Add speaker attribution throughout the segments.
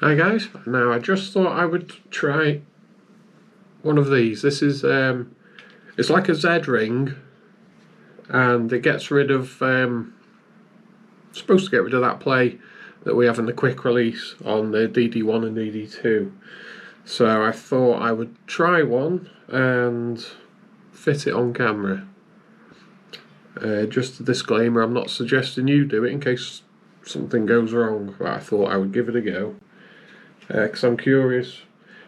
Speaker 1: Hi guys, now I just thought I would try one of these. This is, it's like a Z ring and it gets rid of, supposed to get rid of that play that we have in the quick release on the DD1 and DD2. So I thought I would try one and fit it on camera. Just a disclaimer, I'm not suggesting you do it in case something goes wrong, but I thought I would give it a go. Because I'm curious.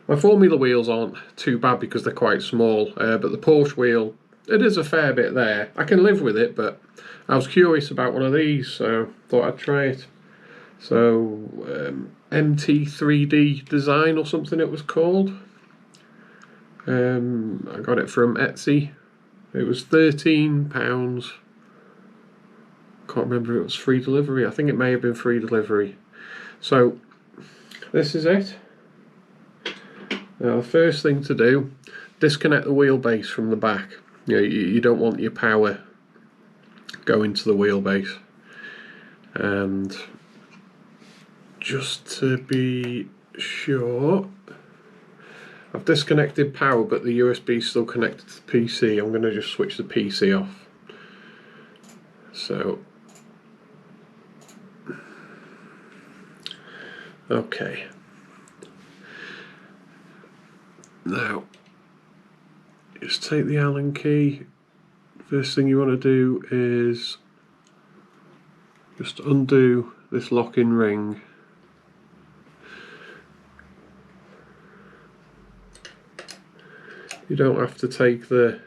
Speaker 1: My Formula wheels aren't too bad because they're quite small, but the Porsche wheel, it is a fair bit there. I can live with it, but I was curious about one of these, so thought I'd try it. So, MT3D design or something it was called. I got it from Etsy. It was £13. Can't remember if it was free delivery. I think it may have been free delivery. So, this is it. Now the first thing to do, disconnect the wheelbase from the back. You don't want your power going to the wheelbase. And just to be sure, I've disconnected power but the USB is still connected to the PC. I'm going to just switch the PC off. So, okay. Now, just take the Allen key. First thing you want to do is just undo this lock-in ring. You don't have to take the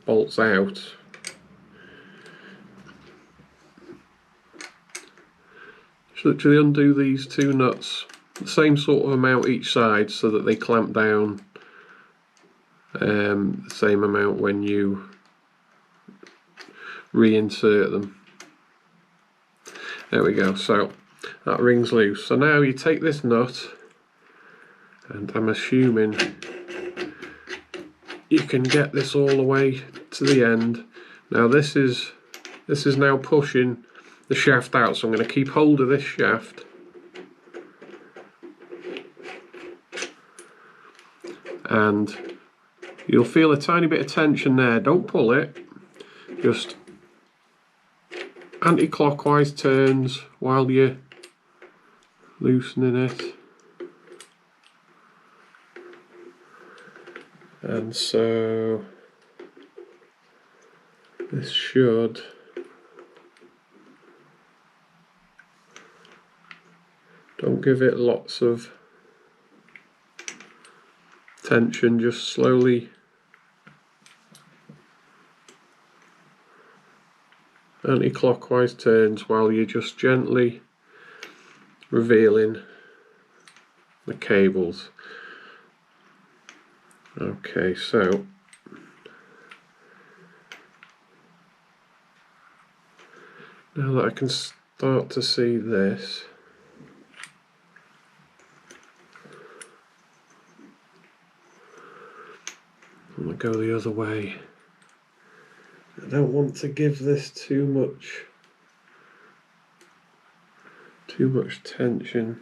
Speaker 1: bolts out. Just literally undo these two nuts, the same sort of amount each side so that they clamp down the same amount when you reinsert them. There we go, so that ring's loose. So now you take this nut, and I'm assuming you can get this all the way to the end. Now this is now pushing the shaft out, so I'm going to keep hold of this shaft and you'll feel a tiny bit of tension there. Don't pull it, just anti-clockwise turns while you're loosening it. And so this should don't give it lots of tension, just slowly anti-clockwise turns while you're just gently revealing the cables. Okay, so now that I can start to see this, I'm going to go the other way. I don't want to give this too much tension.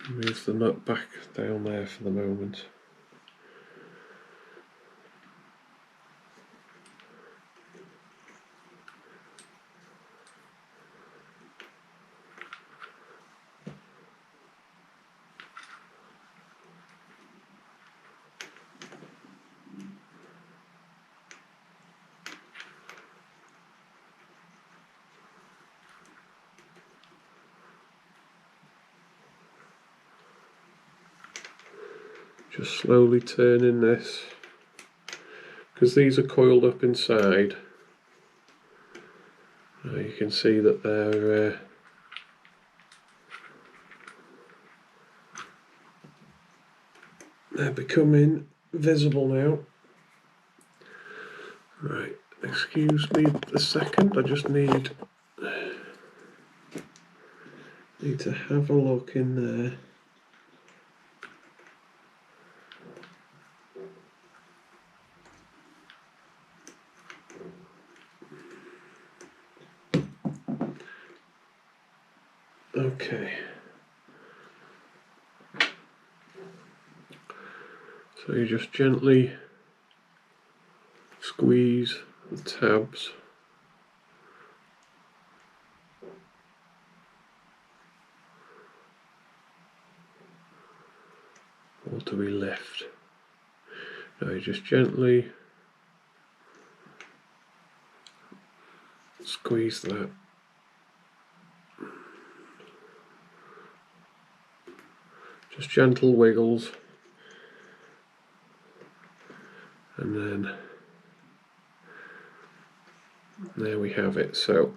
Speaker 1: Move the nut back down there for the moment. Just slowly turning this, because these are coiled up inside. You can see that they're becoming visible now. Right, excuse me a second, I just need to have a look in there. Okay. So you just gently squeeze the tabs. Or do we lift? No, you just gently squeeze that. Just gentle wiggles. And then there we have it. So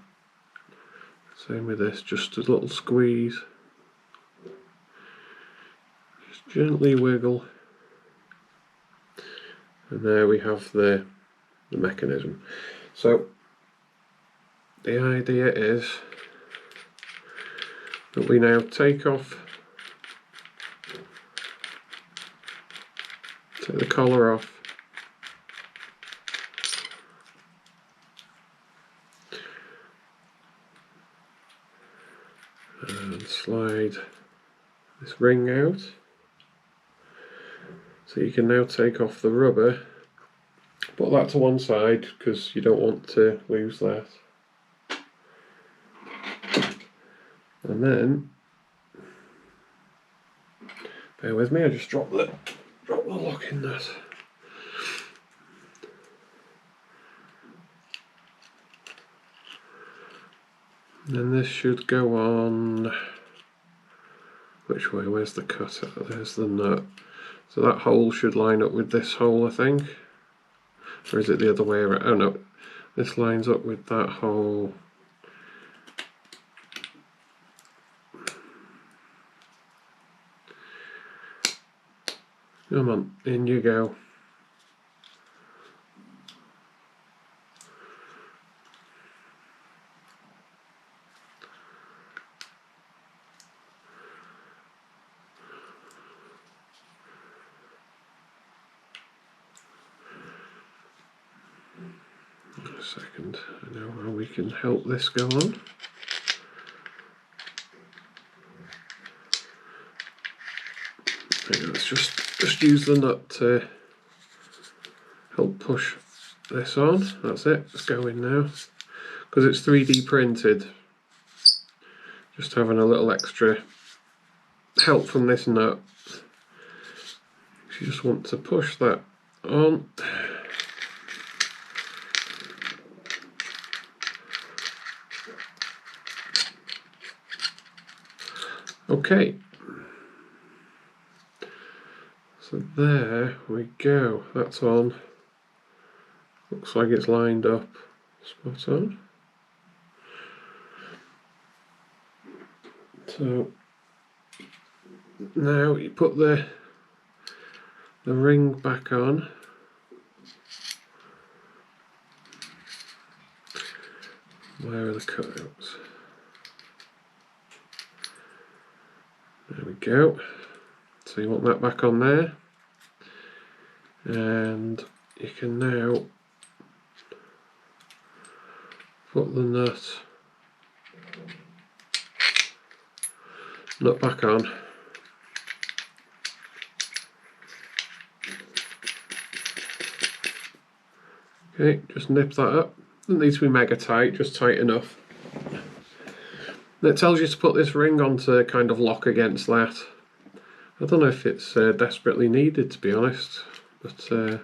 Speaker 1: same with this, just a little squeeze. Just gently wiggle. And there we have the mechanism. So the idea is that we now take the collar off, and slide this ring out. So you can now take off the rubber, put that to one side because you don't want to lose that. And then, bear with me, I just dropped the lock in that. And then this should go on, which way, where's the cutter? There's the nut. So that hole should line up with this hole, I think. Or is it the other way around? Oh no, this lines up with that hole. Come on, in you go. A second, I know how we can help this go on. Okay, let's just use the nut to help push this on. That's it, it's going now. Because it's 3D printed, just having a little extra help from this nut. You just want to push that on. Okay, so there we go, that's on. Looks like it's lined up spot on. So now you put the ring back on. Where are the cutouts? There we go. So you want that back on there, and you can now put the nut back on. Okay, just nip that up. Doesn't need to be mega tight, just tight enough. And it tells you to put this ring on to kind of lock against that. I don't know if it's desperately needed, to be honest, but I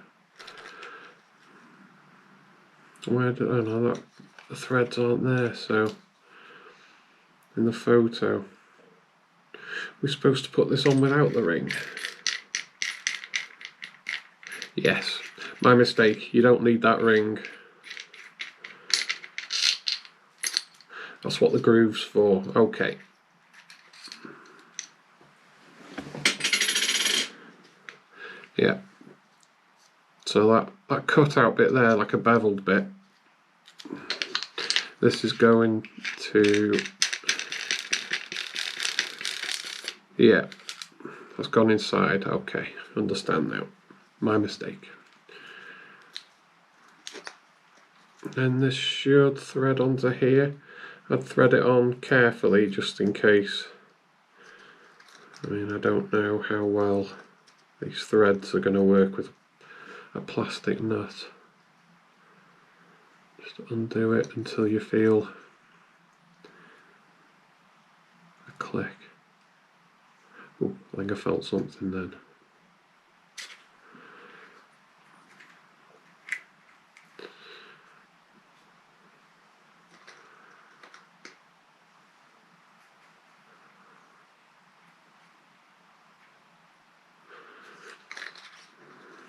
Speaker 1: don't know, that the threads aren't there, so in the photo we're supposed to put this on without the ring. Yes, my mistake, you don't need that ring. That's what the groove's for. Okay. Yeah. So that cutout bit there, like a beveled bit, this is going to, yeah, that's gone inside. Okay, understand now. My mistake. And this should thread onto here. I'd thread it on carefully just in case. I mean, I don't know how well these threads are going to work with a plastic nut. Just undo it until you feel a click. Oh, I think I felt something then.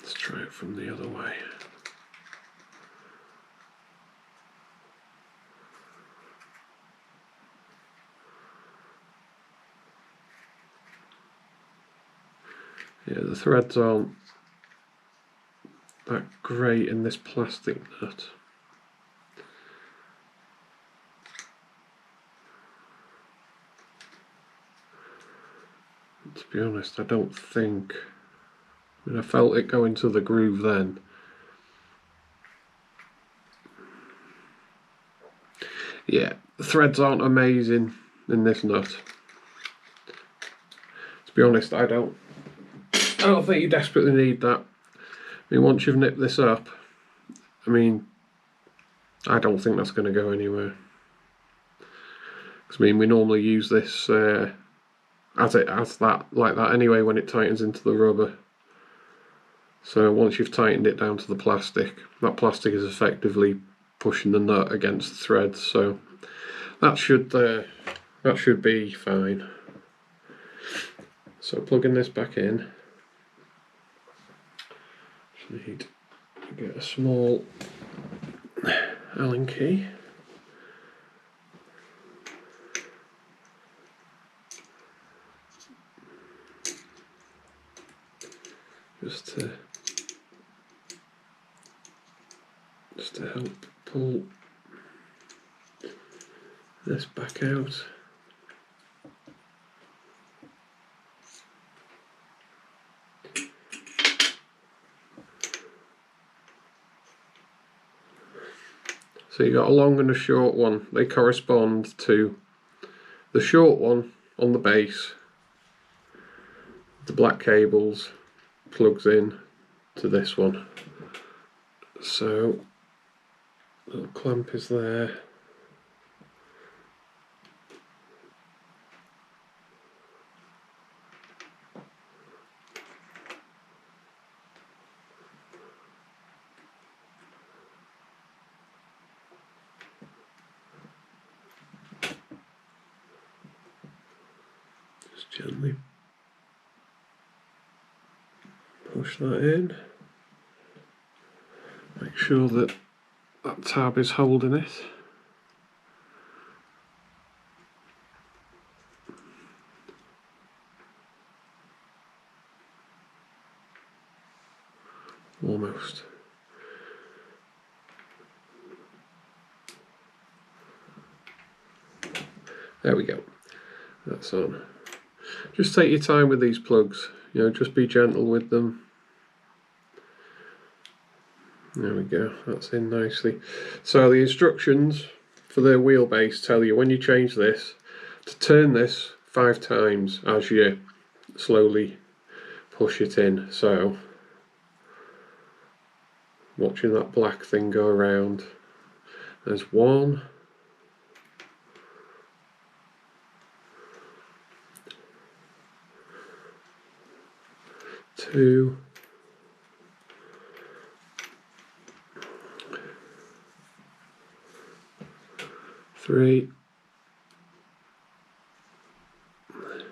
Speaker 1: Let's try it from the other way. Yeah, the threads aren't that great in this plastic nut. To be honest, I don't think. I mean, I felt it go into the groove then. Yeah, the threads aren't amazing in this nut. To be honest, I don't think you desperately need that. I mean, once you've nipped this up, I mean, I don't think that's going to go anywhere. Because I mean, we normally use this as that like that anyway when it tightens into the rubber. So once you've tightened it down to the plastic, that plastic is effectively pushing the nut against the threads. So that should be fine. So plugging this back in, just need to get a small Allen key. Just to help pull this back out. So you got a long and a short one. They correspond to the short one on the base. The black cables plugs in to this one. So the little clamp is there. Just gently push that in. Make sure that that tab is holding it. Almost. There we go. That's on. Just take your time with these plugs. You know, just be gentle with them. There we go. That's in nicely. So the instructions for the wheelbase tell you when you change this to turn this 5 times as you slowly push it in. So watching that black thing go around. There's 1, 2, 3, 4.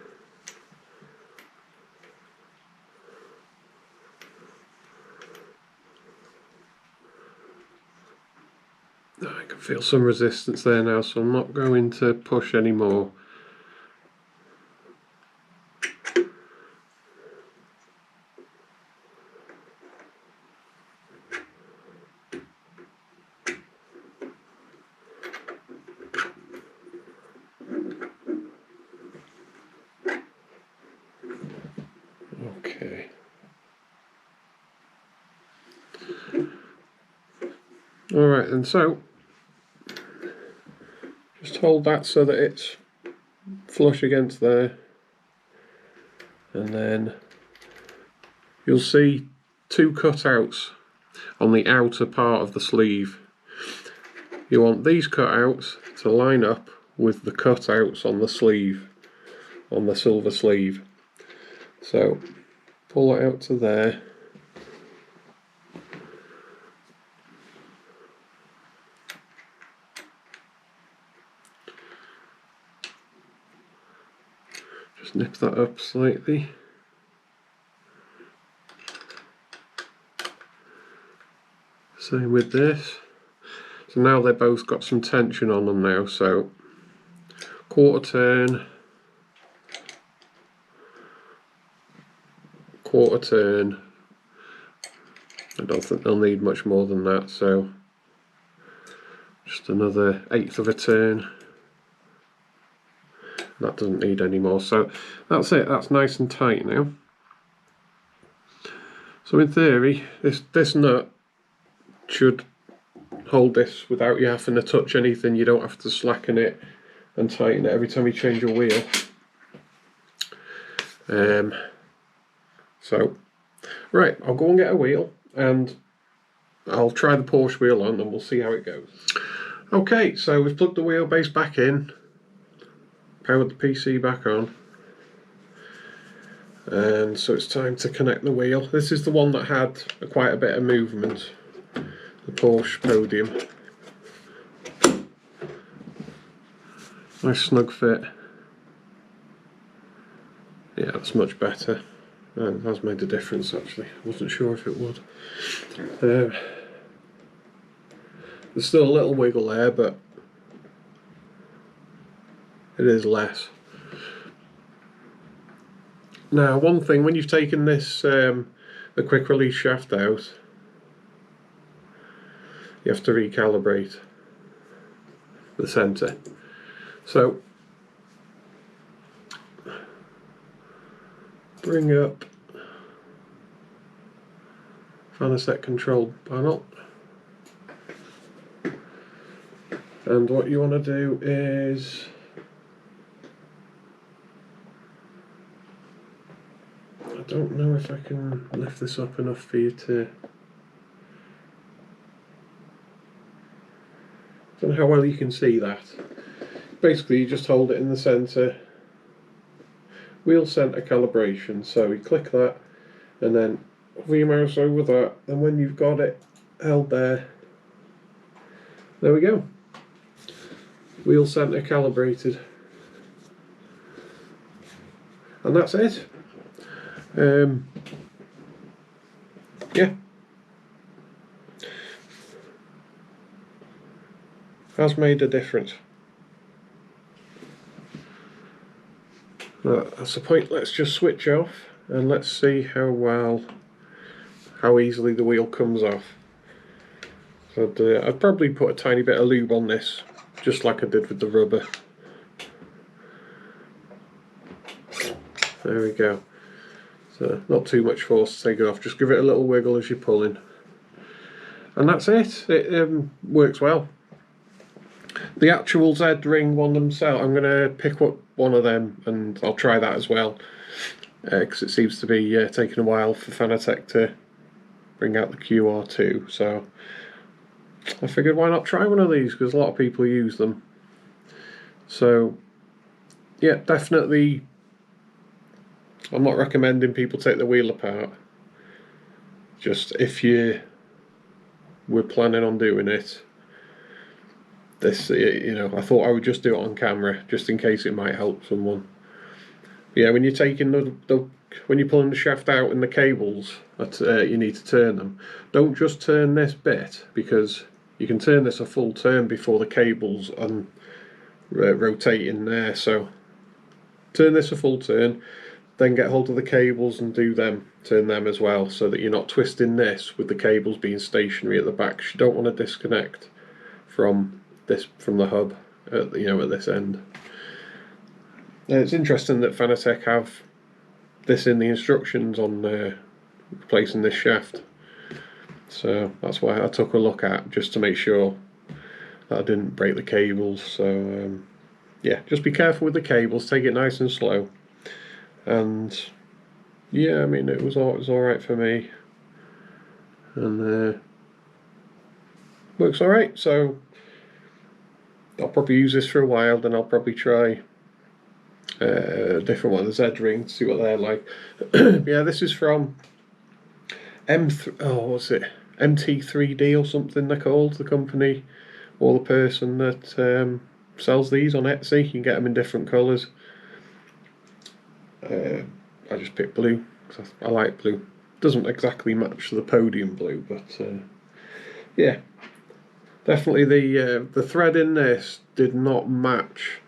Speaker 1: I can feel some resistance there now, so I'm not going to push anymore. Okay. Alright, and so Just hold that so that it's flush against there, and then you'll see two cutouts on the outer part of the sleeve. You want these cutouts to line up with the cutouts on the sleeve, on the silver sleeve. So pull it out to there. Just nip that up slightly. Same with this. So now they've both got some tension on them now, so quarter turn, quarter turn. I don't think they'll need much more than that, so just another eighth of a turn. That doesn't need any more, so that's it, that's nice and tight now. So in theory, this nut should hold this without you having to touch anything. You don't have to slacken it and tighten it every time you change your wheel. So, right, I'll go and get a wheel and I'll try the Porsche wheel on and we'll see how it goes. Okay, so we've plugged the wheelbase back in, powered the PC back on, and so it's time to connect the wheel. This is the one that had quite a bit of movement, the Porsche Podium. Nice snug fit. Yeah, that's much better. It has made a difference actually. I wasn't sure if it would. There's still a little wiggle there, but it is less. Now, one thing, when you've taken this the quick release shaft out, you have to recalibrate the centre. So bring up Fanatec control panel, and what you want to do is I don't know if I can lift this up enough for you to, I don't know how well you can see that. Basically you just hold it in the centre, wheel centre calibration, so you click that and then hover your mouse over that, and when you've got it held there we go, wheel centre calibrated, and that's it. Yeah, has made a difference. That's the point. Let's just switch off and let's see how easily the wheel comes off. So I'd probably put a tiny bit of lube on this, just like I did with the rubber. There we go. So not too much force to take it off, just give it a little wiggle as you're pulling. And that's it. It works well. The actual Z ring one themselves, I'm going to pick up one of them and I'll try that as well, because it seems to be taking a while for Fanatec to bring out the QR2, so I figured why not try one of these, because a lot of people use them. So yeah, definitely I'm not recommending people take the wheel apart. Just if you were planning on doing it, this, you know, I thought I would just do it on camera just in case it might help someone. Yeah, when you're taking when you're pulling the shaft out and the cables, you need to turn them. Don't just turn this bit, because you can turn this a full turn before the cables rotate in there. So turn this a full turn, then get hold of the cables and turn them as well, so that you're not twisting this with the cables being stationary at the back. You don't want to disconnect from the hub at this end. It's interesting that Fanatec have this in the instructions on replacing this shaft, so that's why I took a look at, just to make sure that I didn't break the cables. So yeah, just be careful with the cables, take it nice and slow. And yeah, I mean, it was alright for me, and works alright. So I'll probably use this for a while, then I'll probably try a different one, the Z-Ring, see what they're like. Yeah, this is from what's it? MT3D or something they're called, the company or the person that sells these on Etsy. You can get them in different colours. I just picked blue because I like blue. Doesn't exactly match the podium blue, but yeah, definitely the thread in this did not match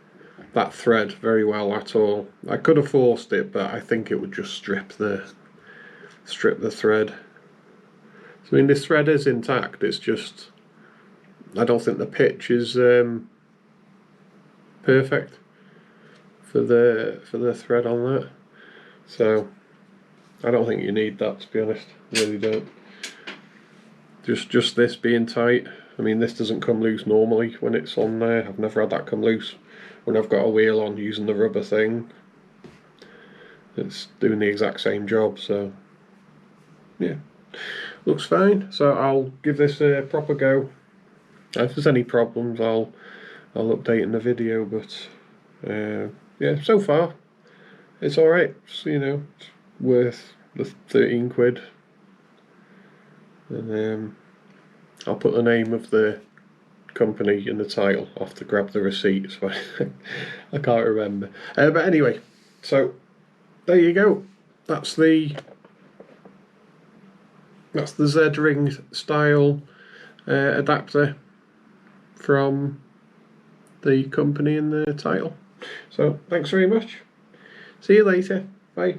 Speaker 1: that thread very well at all. I could have forced it, but I think it would just strip the thread. So, I mean, this thread is intact. It's just I don't think the pitch is perfect for the thread on that. So I don't think you need that, to be honest. I really don't. Just this being tight. I mean, this doesn't come loose normally when it's on there. I've never had that come loose when I've got a wheel on using the rubber thing. It's doing the exact same job, so yeah, looks fine. So I'll give this a proper go. If there's any problems, I'll update in the video. But yeah, so far it's alright. So, it's worth the 13 quid. And I'll put the name of the company in the title. I'll have to grab the receipt, so I can't remember. But anyway, so there you go. That's the Z-Ring style adapter from the company in the title. So thanks very much. See you later. Bye.